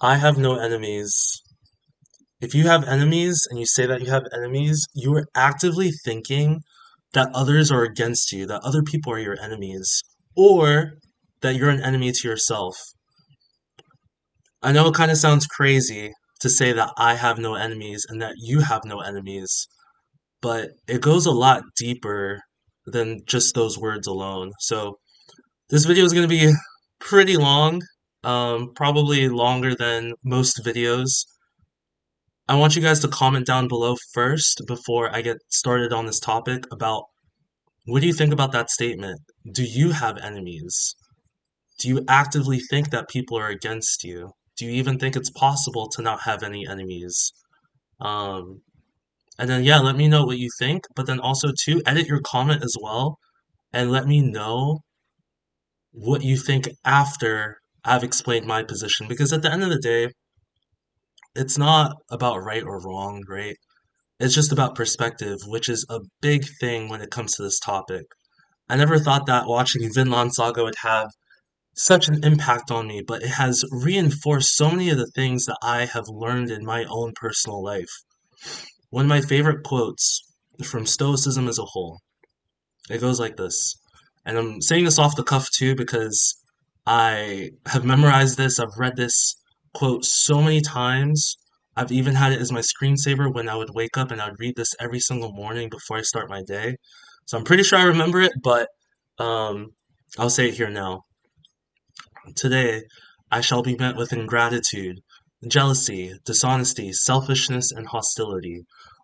I have no enemies. If you have enemies and you say that you have enemies, you are actively thinking that others are against you, that other people are your enemies, or that you're an enemy to yourself. I know it kind of sounds crazy to say that I have no enemies and that you have no enemies, but it goes a lot deeper than just those words alone. So, this video is going to be pretty long, probably longer than most videos. I want you guys to comment down below first before I get started on this topic about what do you think about that statement? Do you have enemies? Do you actively think that people are against you? Do you even think it's possible to not have any enemies? Um, and then, yeah, let me know what you think, but then also, too, edit your comment as well and let me know what you think after I've explained my position. Because at the end of the day, it's not about right or wrong, right? It's just about perspective, which is a big thing when it comes to this topic. I never thought that watching Vinland Saga would have such an impact on me, but it has reinforced so many of the things that I have learned in my own personal life. One of my favorite quotes from Stoicism as a whole, it goes like this. And I'm saying this off the cuff too because I have memorized this, I've read this quote so many times. I've even had it as my screensaver when I would wake up and I would read this every single morning before I start my day. So I'm pretty sure I remember it, but um, I'll say it here now. Today, I shall be met with ingratitude, jealousy, dishonesty, selfishness, and hostility,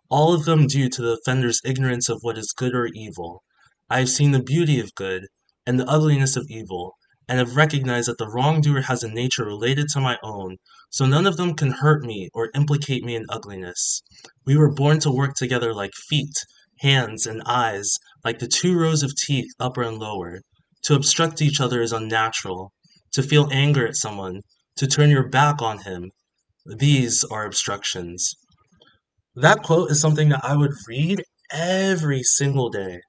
all of them due to the offender's ignorance of what is good or evil. I have seen the beauty of good and the ugliness of evil, and have recognized that the wrongdoer has a nature related to my own, so none of them can hurt me or implicate me in ugliness. We were born to work together like feet, hands, and eyes, like the two rows of teeth, upper and lower. To obstruct each other is unnatural. To feel anger at someone, to turn your back on him, these are obstructions. That quote is something that I would read every single day,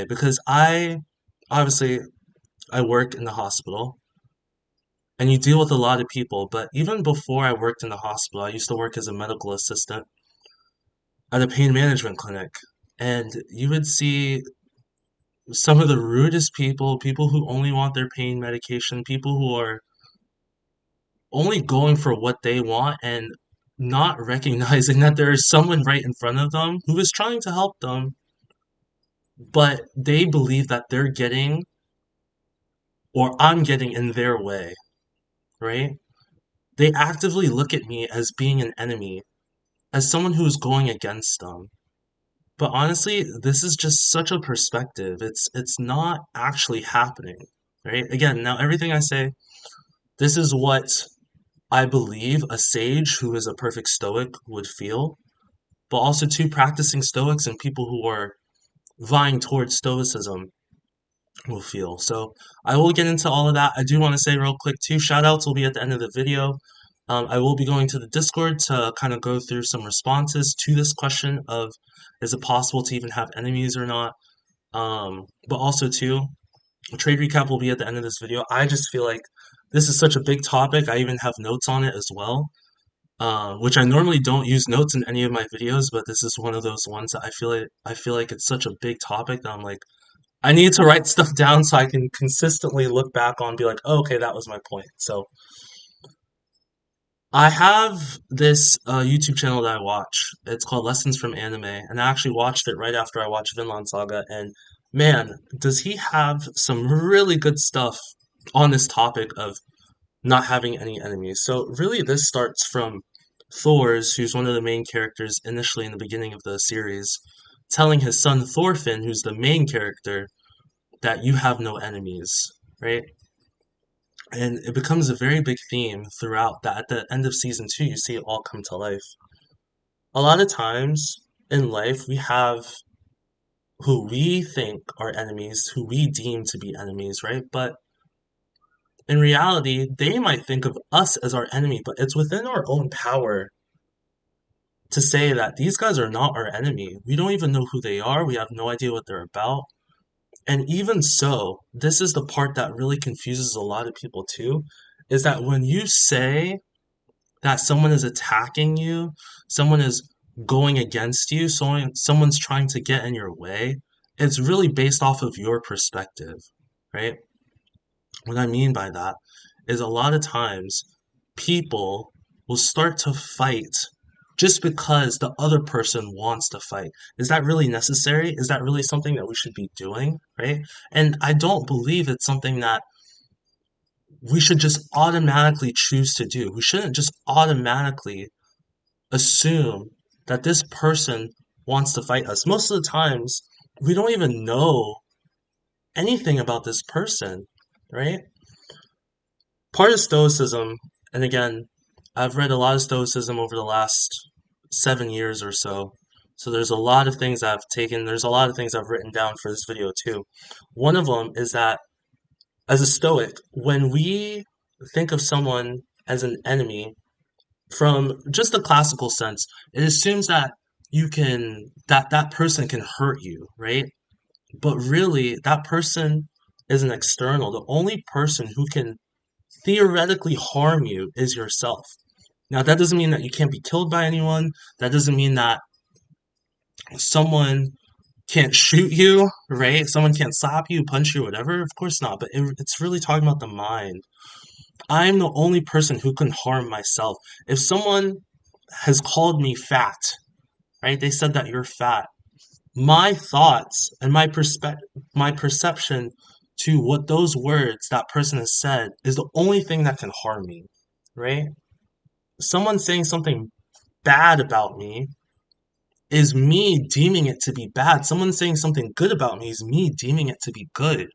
because obviously, I work in the hospital and you deal with a lot of people. But even before I worked in the hospital, I used to work as a medical assistant at a pain management clinic. And you would see some of the rudest people, people who only want their pain medication, people who are only going for what they want and not recognizing that there is someone right in front of them who is trying to help them, but they believe that they're getting or I'm getting in their way, right? They actively look at me as being an enemy, as someone who is going against them. But honestly, this is just such a perspective. It's not actually happening, right? Again, now everything I say, this is what I believe a sage who is a perfect stoic would feel, but also two practicing Stoics and people who are vying towards Stoicism will feel. So I will get into all of that. I do want to say real quick too, shout outs will be at the end of the video. I will be going to the Discord to kind of go through some responses to this question of is it possible to even have enemies or not? But also too, a trade recap will be at the end of this video. I just feel like this is such a big topic. I even have notes on it as well, which I normally don't use notes in any of my videos, but this is one of those ones that I feel like it's such a big topic that I'm like I need to write stuff down so I can consistently look back on and be like, oh, okay, that was my point. So I have this YouTube channel that I watch. It's called Lessons from Anime, and I actually watched it right after I watched Vinland Saga, and man, does he have some really good stuff on this topic of not having any enemies. So really this starts from Thor's, who's one of the main characters initially in the beginning of the series, telling his son Thorfinn, who's the main character, that you have no enemies, right? And it becomes a very big theme throughout that at the end of season 2 you see it all come to life. A lot of times in life we have who we think are enemies, who we deem to be enemies, right? But in reality, they might think of us as our enemy, but it's within our own power to say that these guys are not our enemy. We don't even know who they are. We have no idea what they're about. And even so, this is the part that really confuses a lot of people too, is that when you say that someone is attacking you, someone is going against you, someone's trying to get in your way, it's really based off of your perspective, right? What I mean by that is a lot of times people will start to fight just because the other person wants to fight. Is that really necessary? Is that really something that we should be doing, right? And I don't believe it's something that we should just automatically choose to do. We shouldn't just automatically assume that this person wants to fight us. Most of the times, we don't even know anything about this person, right? Part of Stoicism, and again, I've read a lot of Stoicism over the last 7 years or so. So there's a lot of things I've taken, there's a lot of things I've written down for this video too. One of them is that as a Stoic, when we think of someone as an enemy, from just the classical sense, it assumes that that person can hurt you, right? But really, that person is an external. The only person who can theoretically harm you is yourself. Now, that doesn't mean that you can't be killed by anyone. That doesn't mean that someone can't shoot you, right? Someone can't slap you, punch you, whatever. Of course not. But it's really talking about the mind. I'm the only person who can harm myself. If someone has called me fat, right? They said that you're fat. My thoughts and my perception to what those words that person has said is the only thing that can harm me, right? Someone saying something bad about me is me deeming it to be bad. Someone saying something good about me is me deeming it to be good,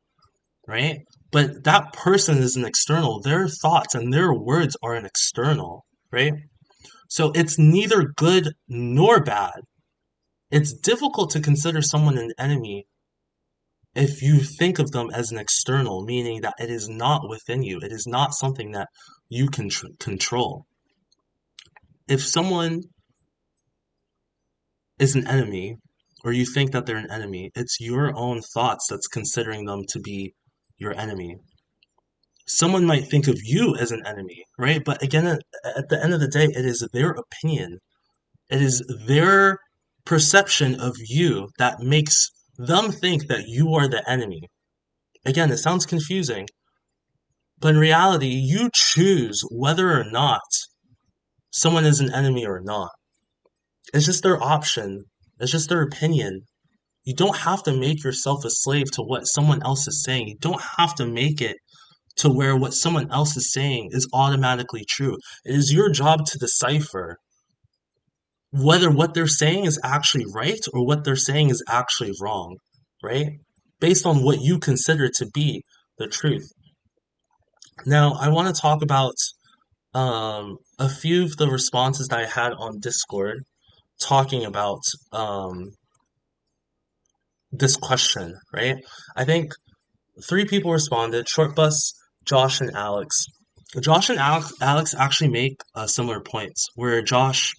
right? But that person is an external. Their thoughts and their words are an external, right? So it's neither good nor bad. It's difficult to consider someone an enemy if you think of them as an external, meaning that it is not within you. It is not something that you can control. If someone is an enemy, or you think that they're an enemy, it's your own thoughts that's considering them to be your enemy. Someone might think of you as an enemy, right? But again, at the end of the day, it is their opinion. It is their perception of you that makes them think that you are the enemy. Again, it sounds confusing, but in reality, you choose whether or not someone is an enemy or not. It's just their option. It's just their opinion. You don't have to make yourself a slave to what someone else is saying. You don't have to make it to where what someone else is saying is automatically true. It is your job to decipher whether what they're saying is actually right or what they're saying is actually wrong, right? Based on what you consider to be the truth. Now, I want to talk about a few of the responses that I had on Discord talking about this question, right? I think three people responded: ShortBus, Josh, and Alex. Josh and Alex actually make similar points, where Josh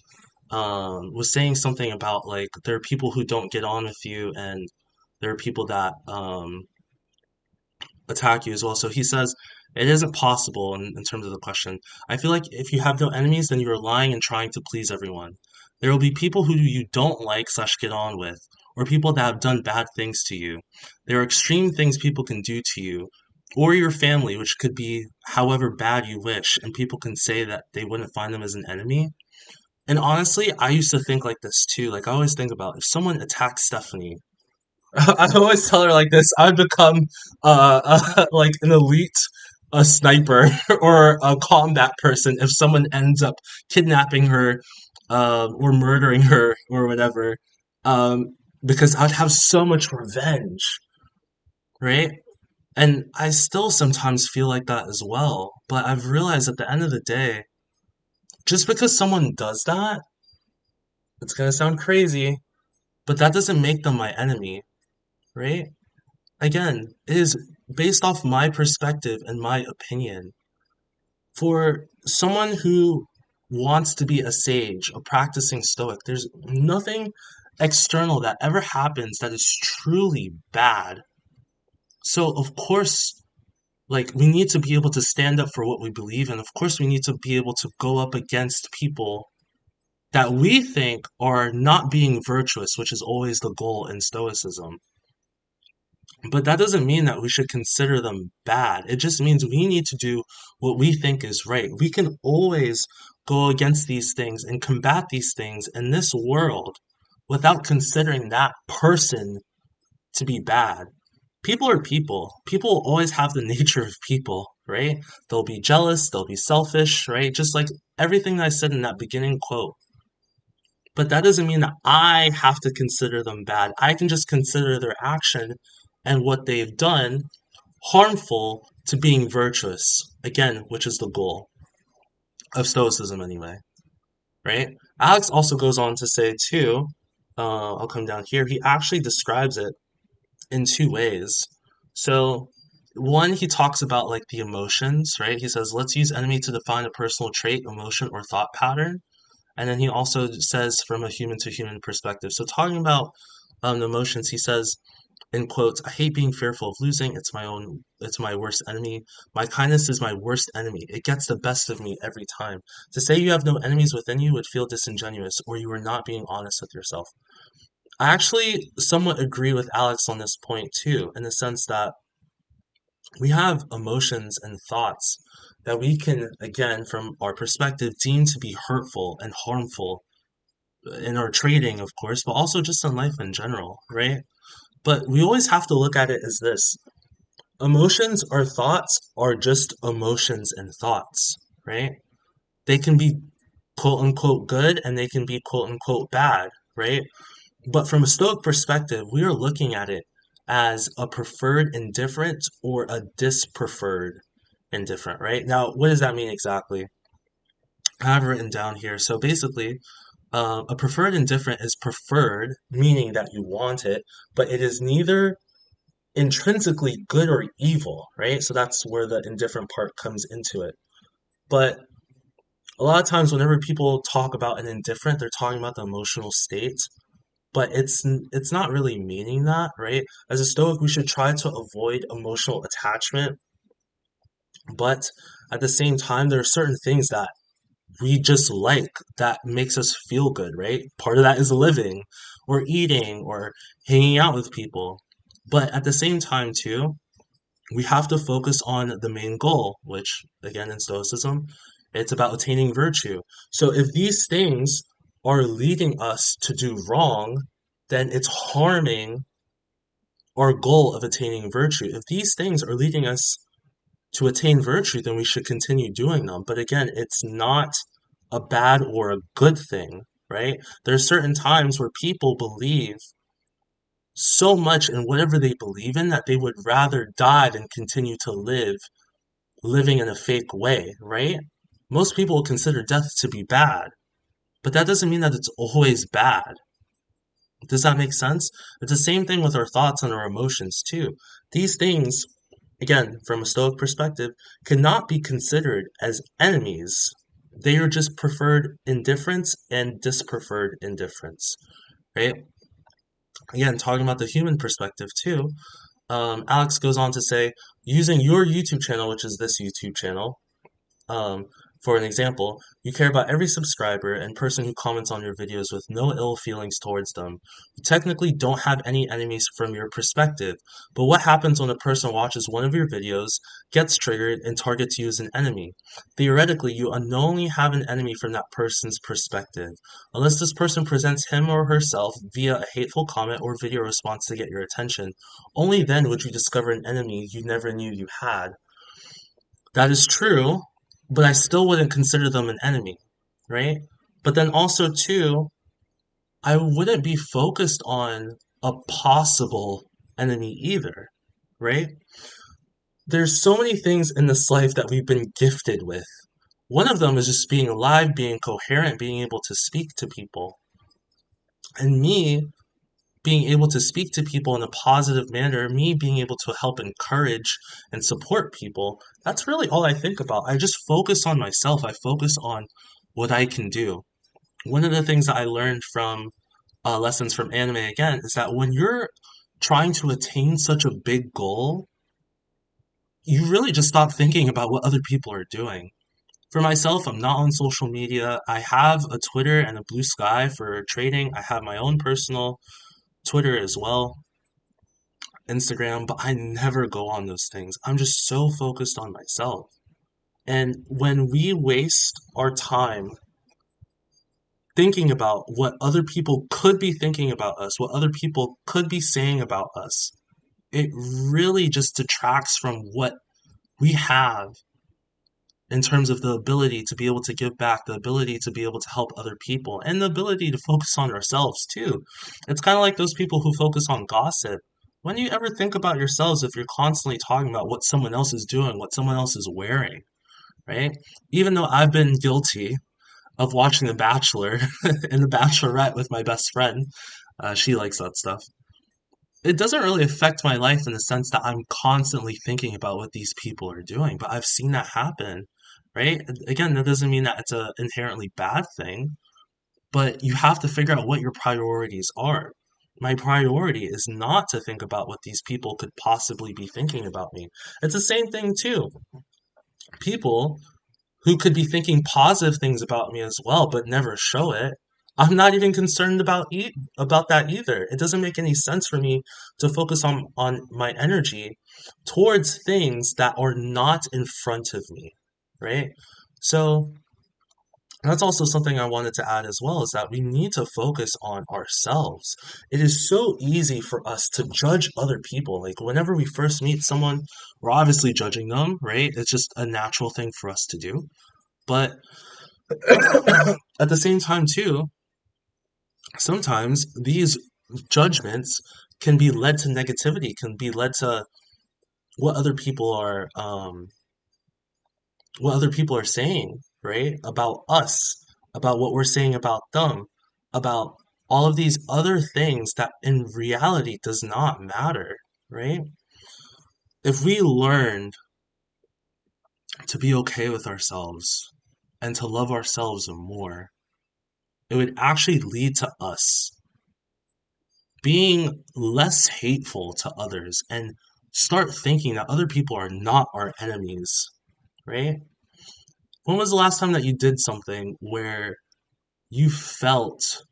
was saying something about like there are people who don't get on with you, and there are people that attack you as well. So he says it isn't possible in terms of the question. I feel like if you have no enemies, then you're lying and trying to please everyone. There will be people who you don't like slash get on with, or people that have done bad things to you. There are extreme things people can do to you, or your family, which could be however bad you wish, and people can say that they wouldn't find them as an enemy. And honestly, I used to think like this too. Like I always think about if someone attacks Stephanie, I always tell her like this: I would become like an elite a sniper or a combat person if someone ends up kidnapping her or murdering her or whatever, because I'd have so much revenge, right? And I still sometimes feel like that as well. But I've realized at the end of the day, just because someone does that, it's gonna sound crazy, but that doesn't make them my enemy, right? Again, it is based off my perspective and my opinion. For someone who wants to be a sage, a practicing stoic, there's nothing external that ever happens that is truly bad. So, of course, Like, we need to be able to stand up for what we believe in. Of course, we need to be able to go up against people that we think are not being virtuous, which is always the goal in Stoicism. But that doesn't mean that we should consider them bad. It just means we need to do what we think is right. We can always go against these things and combat these things in this world without considering that person to be bad. People are people. People will always have the nature of people, right? They'll be jealous, they'll be selfish, right? Just like everything that I said in that beginning quote. But that doesn't mean that I have to consider them bad. I can just consider their action and what they've done harmful to being virtuous. Again, which is the goal of Stoicism anyway, right? Alex also goes on to say too, I'll come down here, he actually describes it in two ways. So one, he talks about like the emotions, right? He says, let's use enemy to define a personal trait, emotion, or thought pattern. And then he also says from a human to human perspective. So talking about the emotions, he says in quotes, I hate being fearful of losing. It's my worst enemy. My kindness is my worst enemy. It gets the best of me every time. To say you have no enemies within you would feel disingenuous, or you are not being honest with yourself. I actually somewhat agree with Alex on this point too, in the sense that we have emotions and thoughts that we can, again, from our perspective, deem to be hurtful and harmful in our trading, of course, but also just in life in general, right? But we always have to look at it as this: emotions or thoughts are just emotions and thoughts, right? They can be quote unquote good and they can be quote unquote bad, right? But from a Stoic perspective, we are looking at it as a preferred indifferent or a dispreferred indifferent, right? Now, what does that mean exactly? I have it written down here. So basically, a preferred indifferent is preferred, meaning that you want it, but it is neither intrinsically good or evil, right? So that's where the indifferent part comes into it. But a lot of times, whenever people talk about an indifferent, they're talking about the emotional state, but it's not really meaning that, right? As a Stoic, we should try to avoid emotional attachment, but at the same time, there are certain things that we just like that makes us feel good, right? Part of that is living or eating or hanging out with people. But at the same time, too, we have to focus on the main goal, which, again, in Stoicism, it's about attaining virtue. So if these things are leading us to do wrong, then it's harming our goal of attaining virtue. If these things are leading us to attain virtue, then we should continue doing them. But again, it's not a bad or a good thing, right? There's certain times where people believe so much in whatever they believe in that they would rather die than continue to live living in a fake way, right? Most people consider death to be bad, but that doesn't mean that it's always bad. Does that make sense? It's the same thing with our thoughts and our emotions too. These things, again, from a Stoic perspective, cannot be considered as enemies. They are just preferred indifference and dispreferred indifference, right? Again, talking about the human perspective too, Alex goes on to say, using your YouTube channel, which is this YouTube channel, um, for an example, you care about every subscriber and person who comments on your videos with no ill feelings towards them. You technically don't have any enemies from your perspective, but what happens when a person watches one of your videos, gets triggered, and targets you as an enemy? Theoretically, you unknowingly have an enemy from that person's perspective. Unless this person presents him or herself via a hateful comment or video response to get your attention, only then would you discover an enemy you never knew you had. That is true, but I still wouldn't consider them an enemy, right? But then also, too, I wouldn't be focused on a possible enemy either, right? There's so many things in this life that we've been gifted with. One of them is just being alive, being coherent, being able to speak to people. And me being able to speak to people in a positive manner, me being able to help encourage and support people, that's really all I think about. I just focus on myself. I focus on what I can do. One of the things that I learned from lessons from anime again is that when you're trying to attain such a big goal, you really just stop thinking about what other people are doing. For myself, I'm not on social media. I have a Twitter and a Blue Sky for trading. I have my own personal Twitter as well, Instagram, but I never go on those things. I'm just so focused on myself. And when we waste our time thinking about what other people could be thinking about us, what other people could be saying about us, it really just detracts from what we have in terms of the ability to be able to give back, the ability to be able to help other people, and the ability to focus on ourselves too. It's kind of like those people who focus on gossip. When do you ever think about yourselves if you're constantly talking about what someone else is doing, what someone else is wearing, right? Even though I've been guilty of watching The Bachelor and The Bachelorette with my best friend, she likes that stuff. It doesn't really affect my life in the sense that I'm constantly thinking about what these people are doing, but I've seen that happen, right? Again, that doesn't mean that it's a inherently bad thing, but you have to figure out what your priorities are. My priority is not to think about what these people could possibly be thinking about me. It's the same thing too. People who could be thinking positive things about me as well, but never show it. I'm not even concerned about that either. It doesn't make any sense for me to focus on my energy towards things that are not in front of me, right? So that's also something I wanted to add as well is that we need to focus on ourselves. It is so easy for us to judge other people. Like whenever we first meet someone, we're obviously judging them, right? It's just a natural thing for us to do. But at the same time, too, sometimes these judgments can be led to negativity, can be led to what other people are what other people are saying, right? About us, about what we're saying about them, about all of these other things that in reality does not matter, right? If we learned to be okay with ourselves and to love ourselves more, it would actually lead to us being less hateful to others and start thinking that other people are not our enemies, right? When was the last time that you did something where you felt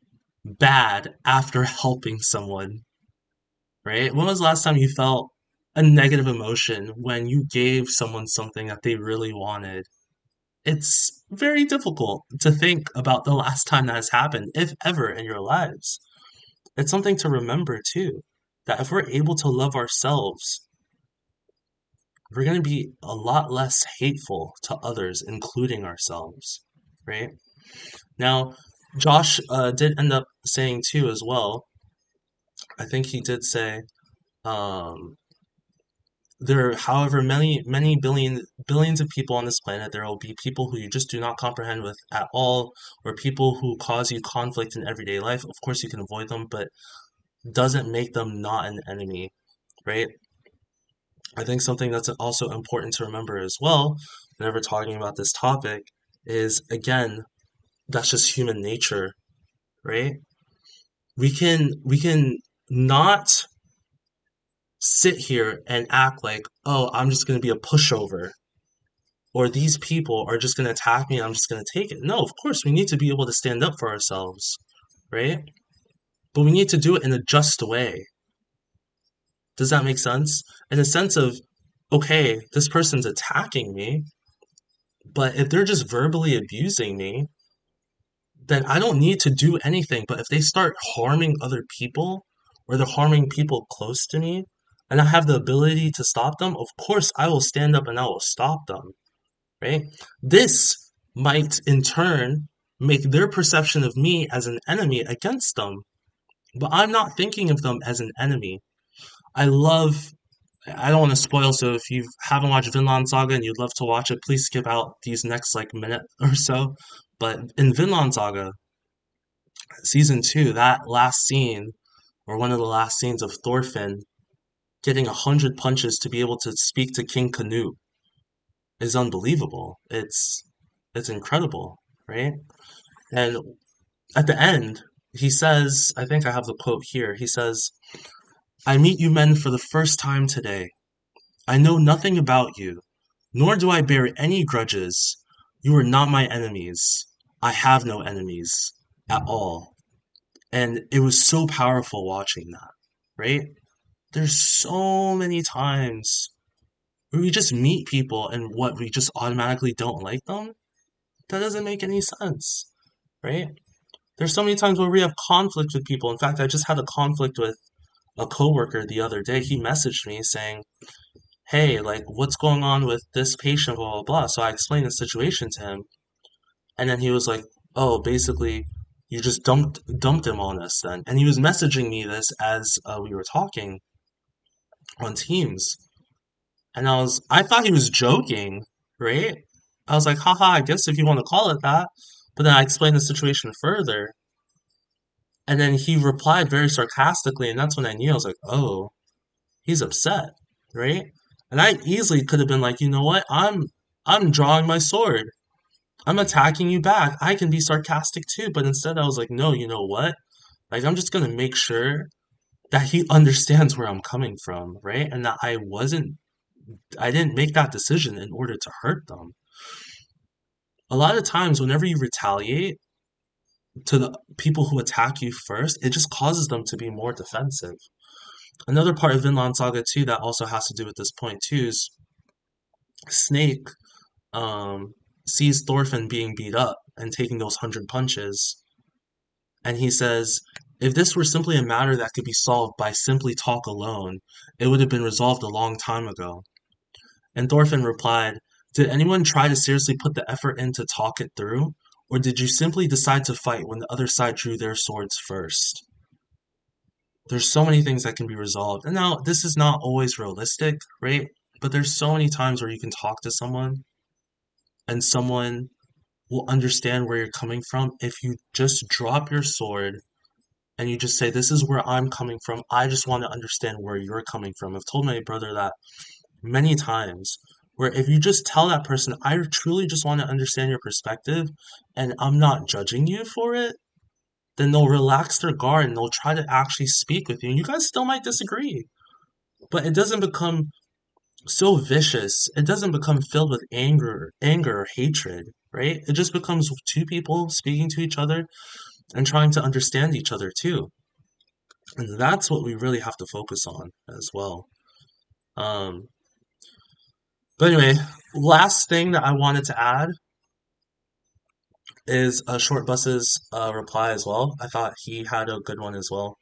bad after helping someone, right? When was the last time you felt a negative emotion when you gave someone something that they really wanted? It's very difficult to think about the last time that has happened, if ever, in your lives. It's something to remember too, that if we're able to love ourselves, we're going to be a lot less hateful to others, including ourselves, right? Now, Josh did end up saying too as well. I think he did say um, there are, however many billions of people on this planet, there will be people who you just do not comprehend with at all, or people who cause you conflict in everyday life. Of course, you can avoid them, but doesn't make them not an enemy, right? I think something that's also important to remember as well, whenever talking about this topic, is again, that's just human nature, right? We can not sit here and act like, oh, I'm just going to be a pushover, or these people are just going to attack me and I'm just going to take it. No, of course, we need to be able to stand up for ourselves, right? But we need to do it in a just way. Does that make sense? In a sense of, okay, this person's attacking me, but if they're just verbally abusing me, then I don't need to do anything. But if they start harming other people or they're harming people close to me, and I have the ability to stop them, of course I will stand up and I will stop them, right? This might in turn make their perception of me as an enemy against them, but I'm not thinking of them as an enemy. I love I don't want to spoil, so if you haven't watched Vinland Saga and you'd love to watch it, please skip out these next like minute or so. But in Vinland Saga, season two, that last scene, or one of the last scenes of Thorfinn getting 100 punches to be able to speak to King Canute is unbelievable. It's incredible, right? And at the end, he says, I think I have the quote here. He says, "I meet you men for the first time today. I know nothing about you, nor do I bear any grudges. You are not my enemies. I have no enemies at all. And it was so powerful watching that, right? There's so many times where we just meet people and what we just automatically don't like them. That doesn't make any sense, right? There's so many times where we have conflict with people. In fact, I just had a conflict with a coworker the other day. He messaged me saying, "Hey, like, what's going on with this patient?" Blah blah blah. So I explained the situation to him, and then he was like, "Oh, basically, you just dumped him on us then." And he was messaging me this as we were talking on Teams, and I thought he was joking, right? I was like, haha, I guess if you want to call it that. But then I explained the situation further, and then he replied very sarcastically, and that's when I knew. I was like, oh, he's upset, right? And I easily could have been like, you know what? I'm drawing my sword. I'm attacking you back. I can be sarcastic too, but instead I was like, no, you know what? Like I'm just gonna make sure that he understands where I'm coming from, right? And that I didn't make that decision in order to hurt them. A lot of times, whenever you retaliate to the people who attack you first, it just causes them to be more defensive. Another part of Vinland Saga too that also has to do with this point too is Snake sees Thorfinn being beat up and taking those 100 punches, and he says, "If this were simply a matter that could be solved by simply talk alone, it would have been resolved a long time ago." And Thorfinn replied, "Did anyone try to seriously put the effort in to talk it through, or did you simply decide to fight when the other side drew their swords first?" There's so many things that can be resolved. And now, this is not always realistic, right? But there's so many times where you can talk to someone and someone will understand where you're coming from if you just drop your sword and you just say, "This is where I'm coming from. I just want to understand where you're coming from." I've told my brother that many times, where if you just tell that person, "I truly just want to understand your perspective and I'm not judging you for it," then they'll relax their guard and they'll try to actually speak with you. And you guys still might disagree, but it doesn't become so vicious. It doesn't become filled with anger or hatred, right? It just becomes two people speaking to each other and trying to understand each other too. And that's what we really have to focus on as well. Um, but anyway, last thing that I wanted to add is ShortBus's reply as well. I thought he had a good one as well.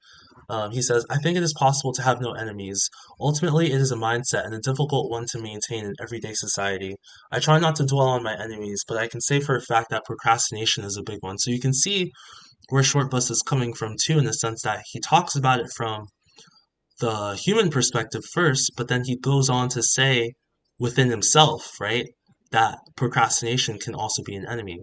He says, "I think it is possible to have no enemies. Ultimately, it is a mindset and a difficult one to maintain in everyday society. I try not to dwell on my enemies, but I can say for a fact that procrastination is a big one." So you can see where ShortBus is coming from too, in the sense that he talks about it from the human perspective first, but then he goes on to say within himself, right, that procrastination can also be an enemy.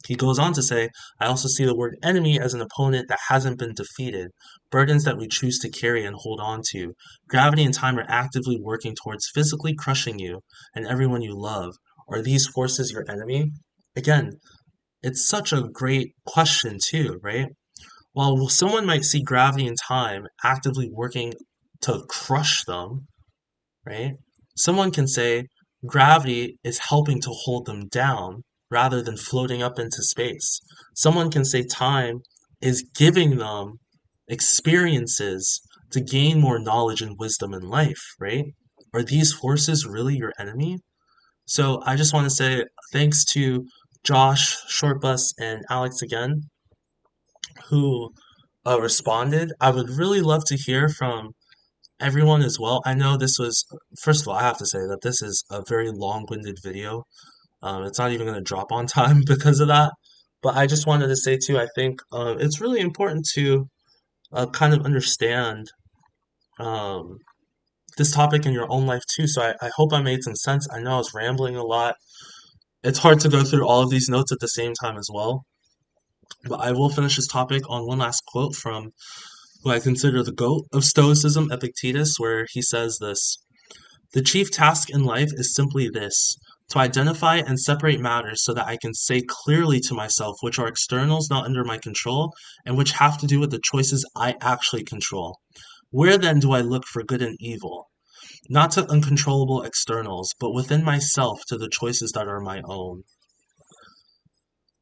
He goes on to say, "I also see the word enemy as an opponent that hasn't been defeated, burdens that we choose to carry and hold on to. Gravity and time are actively working towards physically crushing you and everyone you love. Are these forces your enemy?" Again, it's such a great question too, right? While someone might see gravity and time actively working to crush them, right? Someone can say gravity is helping to hold them down rather than floating up into space. Someone can say time is giving them experiences to gain more knowledge and wisdom in life, right? Are these forces really your enemy? So I just want to say thanks to Josh, Shortbus, and Alex again, who responded. I would really love to hear from everyone as well. I know this was, first of all, I have to say that this is a very long-winded video. It's not even going to drop on time because of that. But I just wanted to say too, I think it's really important to kind of understand um, this topic in your own life too. So I hope I made some sense. I know I was rambling a lot. It's hard to go through all of these notes at the same time as well. But I will finish this topic on one last quote from who I consider the GOAT of Stoicism, Epictetus, where he says this: "The chief task in life is simply this, to identify and separate matters so that I can say clearly to myself which are externals not under my control and which have to do with the choices I actually control. Where then do I look for good and evil? not to uncontrollable externals, but within myself to the choices that are my own.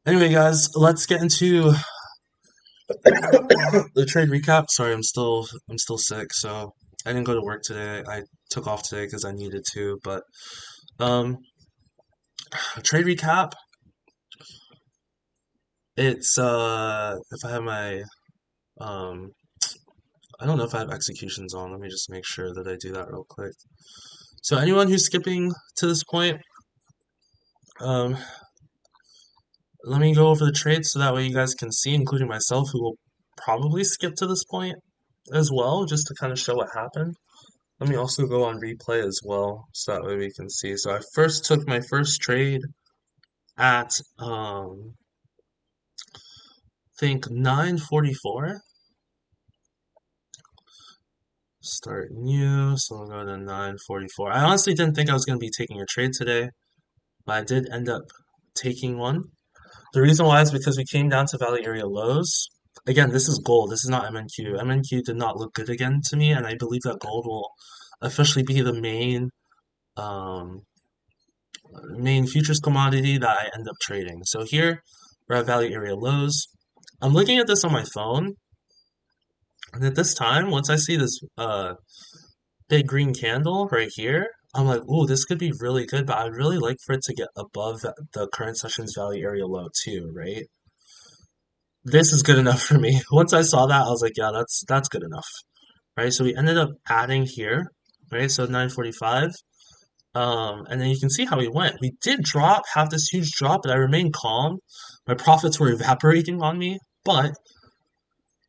Anyway, guys, let's get into the trade recap. Sorry, I'm still sick, so I didn't go to work today. I took off today because I needed to, but um, trade recap. It's if I have my um I don't know if I have executions on. Let me just make sure that I do that real quick. So anyone who's skipping to this point, um, let me go over the trades so that way you guys can see, including myself, who will probably skip to this point as well, just to kind of show what happened. Let me also go on replay as well, so that way we can see. So I first took my first trade at I think 9:44. Start new, so we'll go to 9:44. I honestly didn't think I was going to be taking a trade today, but I did end up taking one. The reason why is because we came down to value area lows. Again, this is gold. This is not MNQ. MNQ did not look good again to me, and I believe that gold will officially be the um, main futures commodity that I end up trading. So here we're at value area lows. I'm looking at this on my phone, and at this time, once I see this big green candle right here, I'm like, ooh, this could be really good, but I'd really like for it to get above the current session's value area low too, right? This is good enough for me. Once I saw that, I was like, yeah, that's good enough, right? So we ended up adding here, right? So 9:45, and then you can see how we went. We did have this huge drop, but I remained calm. My profits were evaporating on me, but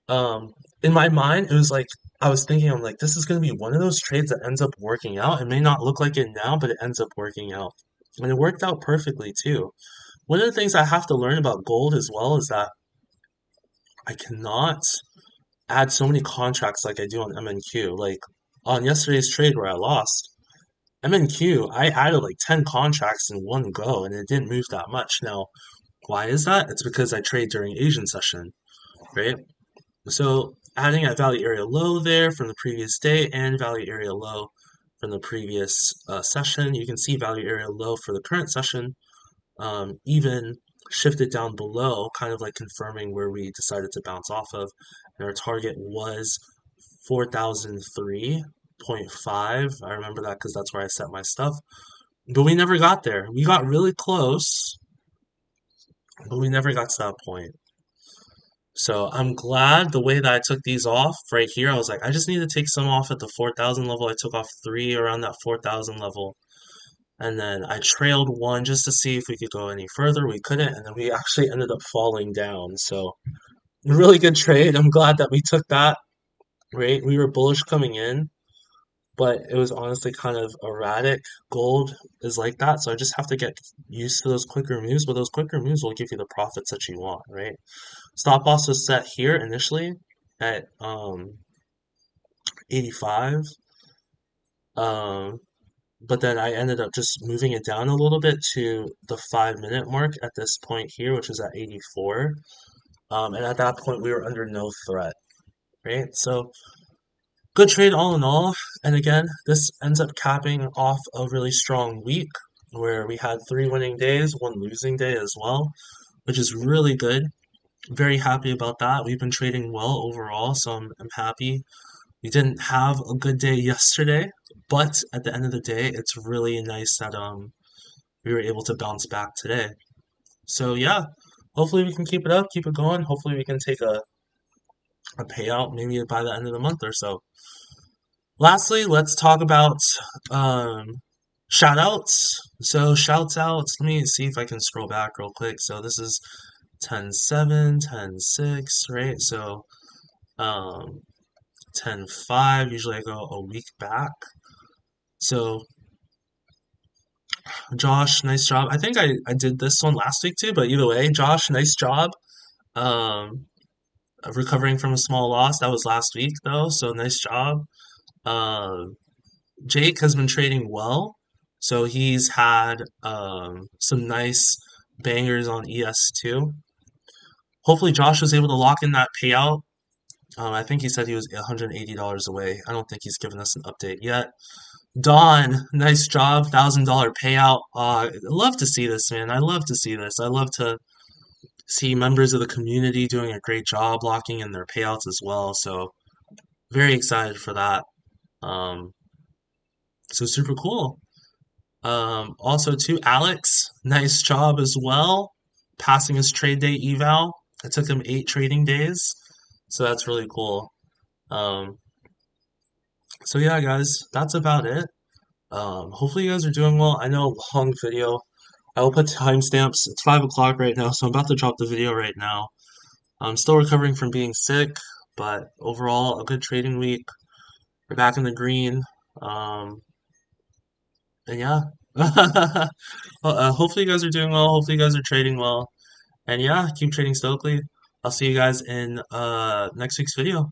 um, in my mind, it was like I was thinking, I'm like, this is gonna be one of those trades that ends up working out. It may not look like it now, but it ends up working out, and it worked out perfectly too. One of the things I have to learn about gold as well is that I cannot add so many contracts like I do on MNQ. Like on yesterday's trade where I lost, MNQ, I added like 10 contracts in one go and it didn't move that much. Now, why is that? It's because I trade during Asian session, right? So adding at value area low there from the previous day and value area low from the previous session. You can see value area low for the current session, even shifted down below, kind of like confirming where we decided to bounce off of. And our target was 4003.5. I remember that because that's where I set my stuff. But we never got there. We got really close, but we never got to that point. So I'm glad the way that I took these off right here. I was like, I just need to take some off at the 4,000 level. I took off three around that 4,000 level. And then I trailed one just to see if we could go any further. We couldn't, and then we actually ended up falling down. So, really good trade. I'm glad that we took that, right? We were bullish coming in, but it was honestly kind of erratic. Gold is like that, so I just have to get used to those quicker moves, but those quicker moves will give you the profits that you want, right? Stop loss was set here initially at 85. Um, but then I ended up just moving it down a little bit to the 5 minute mark at this point here, which is at 84. And at that point, we were under no threat, right? So good trade all in all. And again, this ends up capping off a really strong week where we had 3 winning days, 1 losing day as well, which is really good. Very happy about that. We've been trading well overall, so I'm happy. We didn't have a good day yesterday, but at the end of the day, it's really nice that we were able to bounce back today. So yeah, hopefully we can keep it up, keep it going. Hopefully we can take a payout maybe by the end of the month or so. Lastly, let's talk about um, shout outs. So shouts outs, let me see if I can scroll back real quick. So this is 10-7, 10-6, right? So um, 10-5, usually I go a week back. So Josh, nice job. I think I did this one last week too, but either way, Josh, nice job. Um, recovering from a small loss. That was last week though, so nice job. Um, Jake has been trading well, so he's had some nice bangers on ES2. Hopefully, Josh was able to lock in that payout. I think he said he was $180 away. I don't think he's given us an update yet. Don, nice job, $1,000 payout. I love to see this, man. I love to see this. I love to see members of the community doing a great job locking in their payouts as well. So very excited for that. Um, so super cool. Also too, Alex, nice job as well, passing his trade day eval. It took him 8 trading days, so that's really cool. Um, so yeah, guys, that's about it. Hopefully you guys are doing well. I know, long video. I will put timestamps. It's 5 o'clock right now, so I'm about to drop the video right now. I'm still recovering from being sick, but overall, a good trading week. We're back in the green. Um, and yeah. Well, hopefully you guys are doing well. Hopefully you guys are trading well. And yeah, keep trading stoically. I'll see you guys in next week's video.